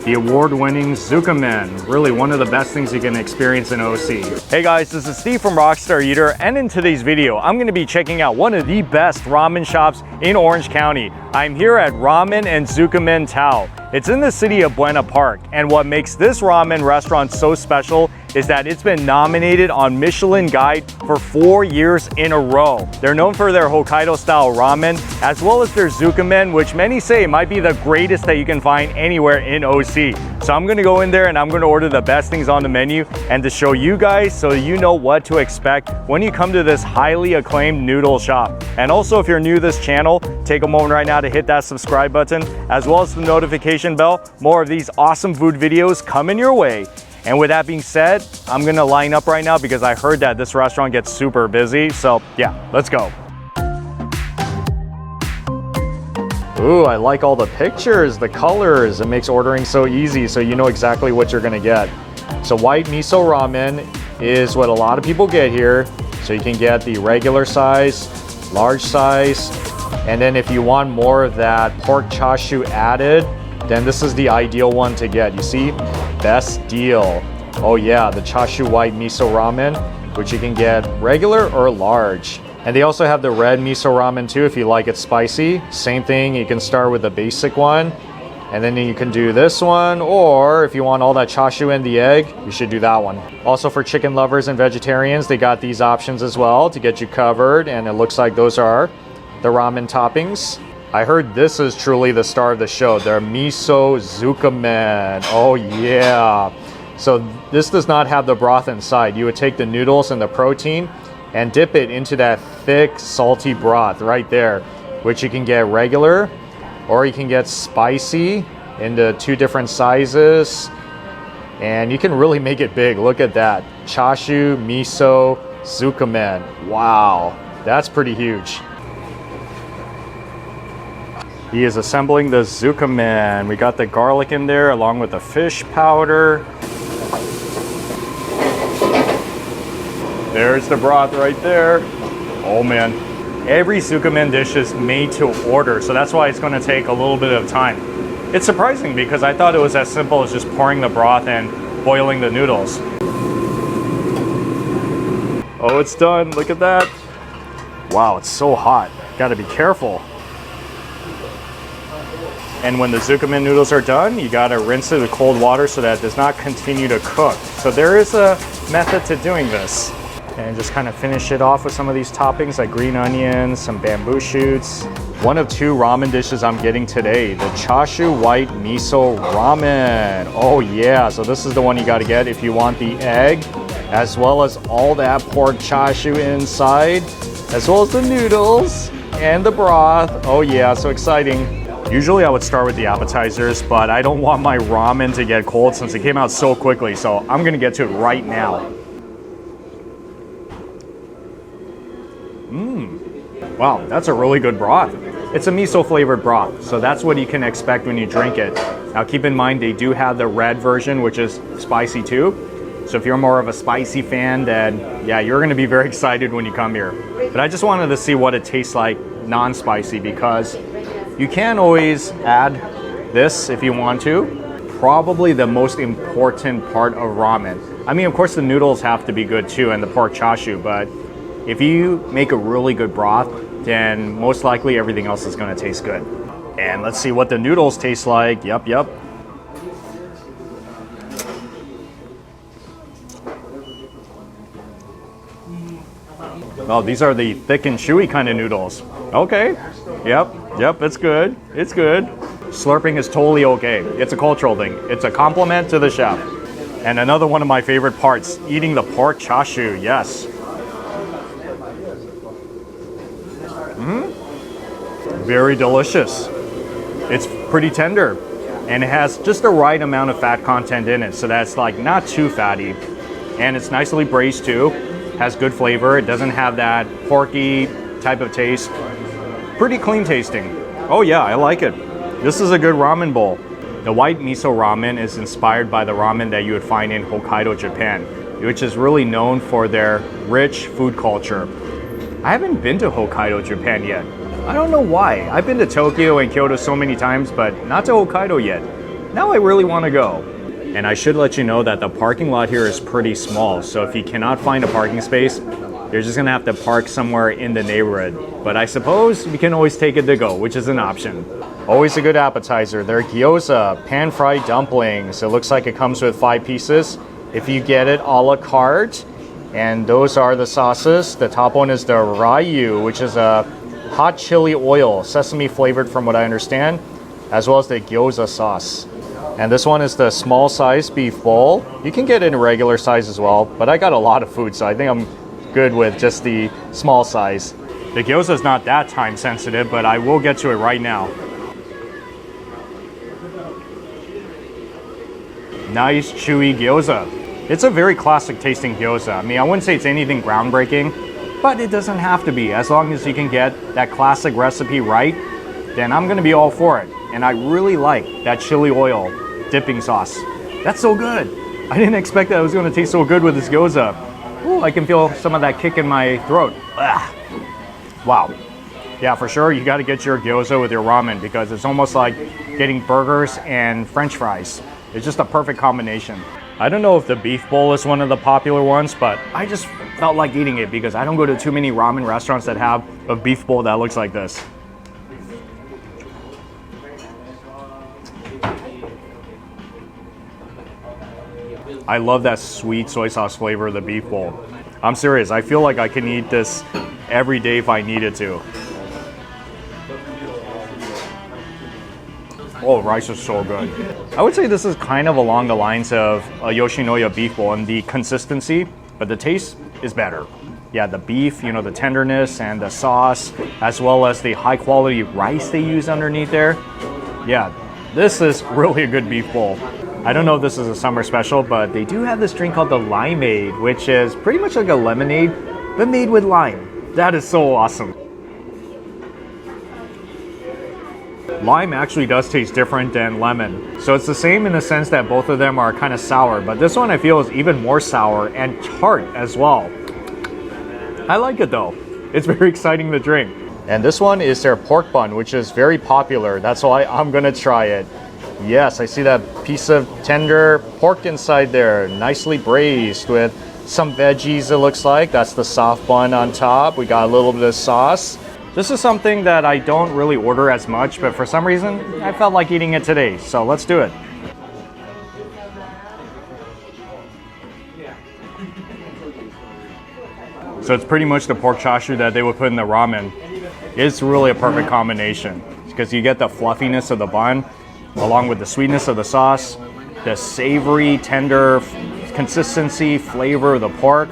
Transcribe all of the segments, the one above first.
the award-winning Tsukemen. Really one of the best things you can experience in OC. Hey guys, this is Steve from Rockstar Eater, and in today's video, I'm gonna be checking out one of the best ramen shops in Orange County. I'm here at Ramen Tsukemen TAO. It's in the city of Buena Park, and what makes this ramen restaurant so special is that it's been nominated on Michelin Guide for 4 years in a row. They're known for their Hokkaido-style ramen, as well as their Tsukemen, which many say might be the greatest that you can find anywhere in OC. So I'm gonna go in there and I'm gonna order the best things on the menu and to show you guys so you know what to expect when you come to this highly acclaimed noodle shop. And also, if you're new to this channel, take a moment right now to hit that subscribe button, as well as the notification bell. More of these awesome food videos coming your way. And with that being said, I'm gonna line up right now because I heard that this restaurant gets super busy. So yeah, let's go. Ooh, I like all the pictures, the colors. It makes ordering so easy so you know exactly what you're gonna get. So white miso ramen is what a lot of people get here. So you can get the regular size, large size, and then if you want more of that pork chashu added, then this is the ideal one to get. You see? Best deal. Oh yeah, the chashu white miso ramen, which you can get regular or large. And they also have the red miso ramen too if you like it spicy. Same thing, you can start with the basic one, and then you can do this one, or if you want all that chashu and the egg, you should do that one. Also for chicken lovers and vegetarians, they got these options as well to get you covered, and it looks like those are the ramen toppings. I heard this is truly the star of the show, their miso Tsukemen. Oh yeah. So this does not have the broth inside. You would take the noodles and the protein and dip it into that thick, salty broth right there, which you can get regular or you can get spicy into 2 different sizes. And you can really make it big. Look at that. Chashu, miso, Tsukemen. Wow, that's pretty huge. He is assembling the Tsukemen. We got the garlic in there along with the fish powder. There's the broth right there. Oh man. Every Tsukemen dish is made to order, so that's why it's going to take a little bit of time. It's surprising because I thought it was as simple as just pouring the broth and boiling the noodles. Oh, it's done. Look at that. Wow, it's so hot. Gotta be careful. And when the Tsukemen noodles are done, you gotta rinse it with cold water so that it does not continue to cook. So there is a method to doing this. And just kind of finish it off with some of these toppings like green onions, some bamboo shoots. One of 2 ramen dishes I'm getting today, the chashu white miso ramen. Oh yeah, so this is the one you gotta get if you want the egg, as well as all that pork chashu inside, as well as the noodles and the broth. Oh yeah, so exciting. Usually I would start with the appetizers, but I don't want my ramen to get cold since it came out so quickly, so I'm gonna get to it right now. Wow, that's a really good broth. It's a miso flavored broth, so that's what you can expect when you drink it. Now keep in mind they do have the red version, which is spicy too. So if you're more of a spicy fan, then yeah, you're gonna be very excited when you come here. But I just wanted to see what it tastes like non-spicy because you can always add this if you want to. Probably the most important part of ramen. I mean, of course the noodles have to be good too and the pork chashu, but if you make a really good broth, then most likely everything else is gonna taste good. And let's see what the noodles taste like. Yep. Oh, these are the thick and chewy kind of noodles. Okay, yep, it's good. Slurping is totally okay. It's a cultural thing. It's a compliment to the chef. And another one of my favorite parts, eating the pork chashu, yes. Very delicious. It's pretty tender and it has just the right amount of fat content in it, so that's like not too fatty. And it's nicely braised too. Has good flavor. It doesn't have that porky type of taste. Pretty clean tasting. Oh yeah, I like it. This is a good ramen bowl. The white miso ramen is inspired by the ramen that you would find in Hokkaido, Japan, which is really known for their rich food culture. I haven't been to Hokkaido, Japan yet. I don't know why. I've been to Tokyo and Kyoto so many times, but not to Hokkaido yet. Now I really want to go. And I should let you know that the parking lot here is pretty small. So if you cannot find a parking space, you're just gonna have to park somewhere in the neighborhood. But I suppose you can always take it to go, which is an option. Always a good appetizer. They're gyoza, pan-fried dumplings. It looks like it comes with 5 pieces. If you get it a la carte, and those are the sauces. The top one is the ryu, which is a hot chili oil, sesame flavored from what I understand, as well as the gyoza sauce. And this one is the small size beef bowl. You can get it in regular size as well, but I got a lot of food, so I think I'm good with just the small size. The gyoza is not that time sensitive, but I will get to it right now. Nice chewy gyoza. It's a very classic tasting gyoza. I mean, I wouldn't say it's anything groundbreaking, but it doesn't have to be. As long as you can get that classic recipe right, then I'm gonna be all for it. And I really like that chili oil dipping sauce. That's so good. I didn't expect that it was gonna taste so good with this gyoza. Ooh, I can feel some of that kick in my throat. Ugh. Wow. Yeah, for sure, you gotta get your gyoza with your ramen because it's almost like getting burgers and French fries. It's just a perfect combination. I don't know if the beef bowl is one of the popular ones, but I just felt like eating it because I don't go to too many ramen restaurants that have a beef bowl that looks like this. I love that sweet soy sauce flavor of the beef bowl. I'm serious, I feel like I can eat this every day if I needed to. Oh, rice is so good. I would say this is kind of along the lines of a Yoshinoya beef bowl in the consistency, but the taste is better. Yeah, the beef, you know, the tenderness and the sauce, as well as the high quality rice they use underneath there. Yeah, this is really a good beef bowl. I don't know if this is a summer special, but they do have this drink called the Limeade, which is pretty much like a lemonade, but made with lime. That is so awesome. Lime actually does taste different than lemon. So it's the same in the sense that both of them are kind of sour, but this one I feel is even more sour and tart as well. I like it though. It's very exciting to drink. And this one is their pork bun, which is very popular. That's why I'm gonna try it. Yes, I see that piece of tender pork inside there, nicely braised with some veggies it looks like. That's the soft bun on top. We got a little bit of sauce. This is something that I don't really order as much, but for some reason, I felt like eating it today, so let's do it. So it's pretty much the pork chashu that they would put in the ramen. It's really a perfect combination because you get the fluffiness of the bun, along with the sweetness of the sauce, the savory, tender consistency, flavor of the pork.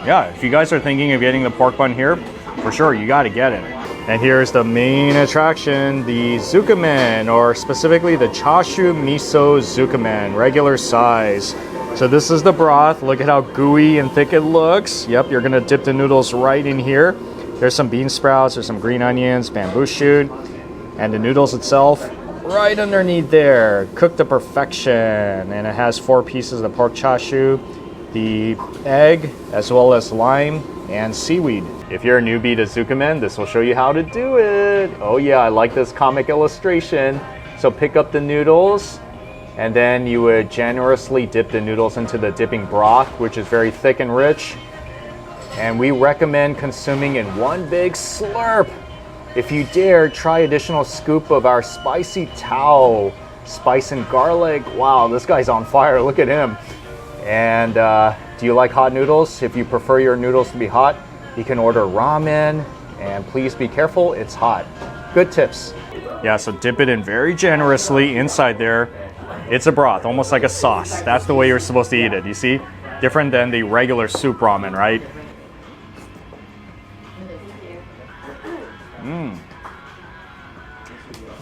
Yeah, if you guys are thinking of getting the pork bun here, for sure, you got to get it. And here's the main attraction, the Tsukemen, or specifically the chashu miso Tsukemen, regular size. So this is the broth. Look at how gooey and thick it looks. Yep, you're gonna dip the noodles right in here. There's some bean sprouts, there's some green onions, bamboo shoot, and the noodles itself right underneath there, cooked to perfection. And it has 4 pieces of pork chashu, the egg, as well as lime and seaweed. If you're a newbie to Tsukemen, this will show you how to do it. Oh yeah, I like this comic illustration. So pick up the noodles, and then you would generously dip the noodles into the dipping broth, which is very thick and rich. And we recommend consuming in one big slurp. If you dare, try additional scoop of our spicy Tao, spice and garlic. Wow, this guy's on fire, look at him. And do you like hot noodles? If you prefer your noodles to be hot, you can order ramen, and please be careful, it's hot. Good tips. Yeah, so dip it in very generously inside there. It's a broth, almost like a sauce. That's the way you're supposed to eat it, you see? Different than the regular soup ramen, right? Mmm.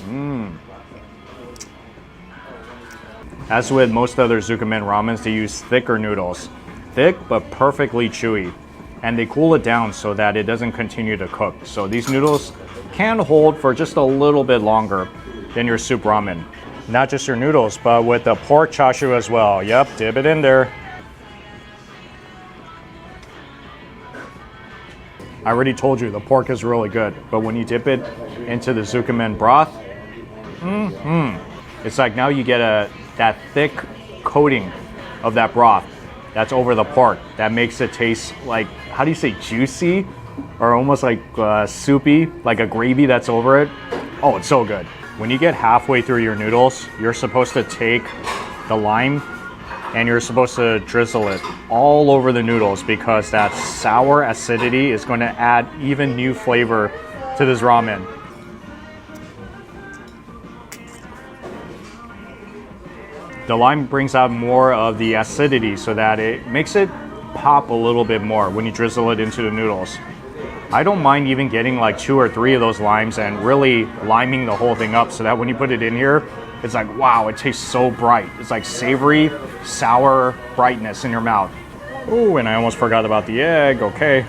Mmm. As with most other Tsukemen ramens, they use thicker noodles. Thick, but perfectly chewy. And they cool it down so that it doesn't continue to cook. So these noodles can hold for just a little bit longer than your soup ramen. Not just your noodles, but with the pork chashu as well. Yep, dip it in there. I already told you the pork is really good, but when you dip it into the Tsukemen broth, It's like now you get that thick coating of that broth that's over the pork that makes it taste like, how do you say, juicy? Or almost like soupy, like a gravy that's over it. Oh, it's so good. When you get halfway through your noodles, you're supposed to take the lime and you're supposed to drizzle it all over the noodles because that sour acidity is going to add even new flavor to this ramen. The lime brings out more of the acidity so that it makes it pop a little bit more when you drizzle it into the noodles. I don't mind even getting like 2 or 3 of those limes and really liming the whole thing up so that when you put it in here, it's like, wow, it tastes so bright. It's like savory, sour brightness in your mouth. Oh, and I almost forgot about the egg. Okay.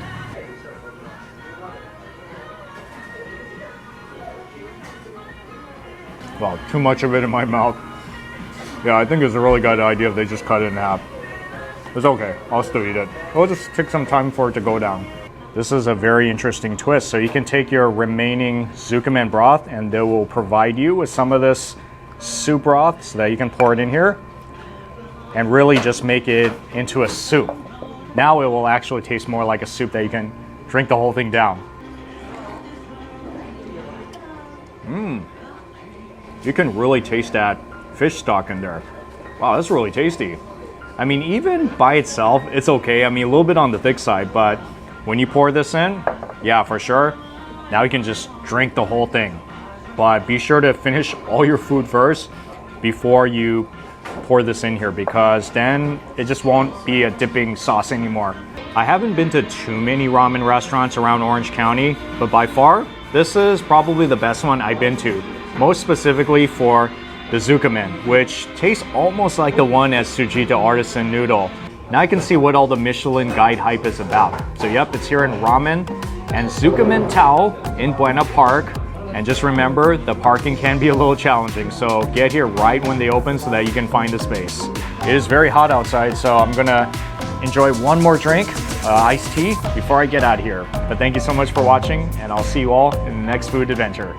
Wow, too much of it in my mouth. Yeah, I think it's a really good idea if they just cut it in half. It's okay, I'll still eat it. It'll just take some time for it to go down. This is a very interesting twist. So you can take your remaining tsukemen broth and they will provide you with some of this soup broth so that you can pour it in here and really just make it into a soup. Now it will actually taste more like a soup that you can drink the whole thing down. You can really taste that fish stock in there. Wow, that's really tasty. I mean, even by itself, it's okay. I mean, a little bit on the thick side, but when you pour this in, yeah, for sure, now you can just drink the whole thing. But be sure to finish all your food first before you pour this in here because then it just won't be a dipping sauce anymore. I haven't been to too many ramen restaurants around Orange County, but by far, this is probably the best one I've been to. Most specifically for the tsukemen, which tastes almost like the one at Tsujita Artisan Noodle. Now I can see what all the Michelin guide hype is about. So yep, it's here in Ramen and Tsukemen TAO in Buena Park. And just remember, the parking can be a little challenging, so get here right when they open so that you can find a space. It is very hot outside, so I'm gonna enjoy one more drink, iced tea, before I get out of here. But thank you so much for watching, and I'll see you all in the next food adventure.